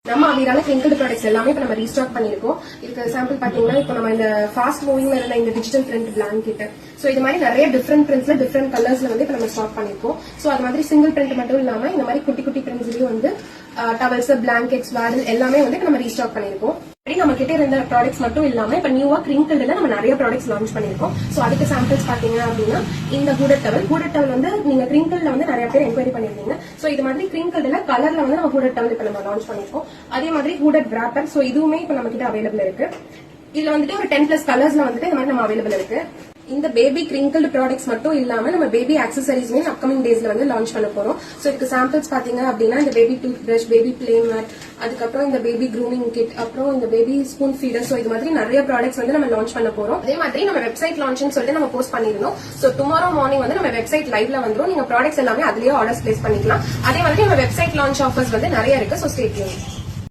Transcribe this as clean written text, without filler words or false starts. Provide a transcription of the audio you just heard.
நம்ம அவீரால கிரிங்கிள்டு ப்ராடக்ட்ஸ் எல்லாமே இப்ப நம்ம ரீஸ்டாக் பண்ணிருக்கோம். இதுக்கு சாம்பிள் பாத்தீங்கன்னா இப்ப நம்ம இந்த ஃபாஸ்ட் மூவிங்ல இருந்த இந்த டிஜிட்டல் பிரிண்ட் பிளாங்கெட், சோ இது மாதிரி நிறைய டிஃபரெண்ட் பிரிண்ட்ஸ்ல டிஃபரெண்ட் கலர்ஸ்ல வந்து இப்ப நம்ம ஸ்டாக் பண்ணிருக்கோம். சோ அது மாதிரி சிங்கிள் பிரிண்ட் மட்டும் இல்லாம இந்த மாதிரி குட்டி குட்டி பிரிண்ட்ஸ்லயும் வந்து டவல்ஸ், பிளாங்கெட்ஸ், வாடல் எல்லாமே வந்து நம்ம ரீஸ்டாக் பண்ணிருக்கோம். நம்ம கிட்ட இருந்த ப்ராடக்ட்ஸ் மட்டும் இல்லாம இப்ப நியூவா கிரிங்கிள்டுல நம்ம நிறைய ப்ராடக்ட்ஸ் லான்ச் பண்ணிருக்கோம். சோ அதுக்கு சாம்பிள்ஸ் பாத்தீங்க அப்படின்னா இந்த ஹூடட் டவல் வந்து நீங்க கிரிங்கிள்ல வந்து நிறைய பேர் என்கொயரி பண்ணிருந்தீங்க. சோ இது மாதிரி கிரிங்கிள்டுல கலர்ல வந்து நம்ம ஹூடட் டவல் இப்ப நம்ம லான்ச் பண்ணிருக்கோம். அதே மாதிரி ஹூடட் ராப்பர், சோ இதுவுமே இப்ப நம்ம கிட்ட அவைலபிள் இருக்கு. இதுல வந்துட்டு ஒரு 10+ கலர்ஸ்ல வந்துட்டு இந்த மாதிரி நம்ம அவைலபிள் இருக்கு. இந்த பேபி கிரிங்கிள்டு ப்ராடக்ட்ஸ் மட்டும் இல்லாம நம்ம பேபி ஆக்சசரிஸ்மே அப்கமிங் டேஸ்ல வந்து லான்ச் பண்ண போறோம். சோ இதுக்கு சாம்பிள்ஸ் பாத்தீங்க அப்படின்னா இந்த baby toothbrush, baby play mat, அதுக்கப்புறம் இந்த பேபி க்ரூமிங் கிட், அப்புறம் இந்த பேபி ஸ்பூன் ஃபீடர், சோ இது மாதிரி நிறைய ப்ராடக்ட்ஸ் வந்து நம்ம லான்ச் பண்ண போறோம். அதே மாதிரி நம்ம வெப்சைட் லான்ச்னு சொல்லிட்டு நம்ம போஸ்ட் பண்ணிருந்தோம். சோ டுமாரோ மார்னிங் வந்து நம்ம வெப்சைட் லைவ்ல வந்துரும். நீங்க ப்ராடக்ட்ஸ் எல்லாமே அதுலயே ஆர்டர்ஸ் பிளேஸ் பண்ணிக்கலாம். அதே மாதிரி நம்ம வெப்சைட் லான்ச் ஆஃபர்ஸ் வந்து நிறைய இருக்கு. So stay tune.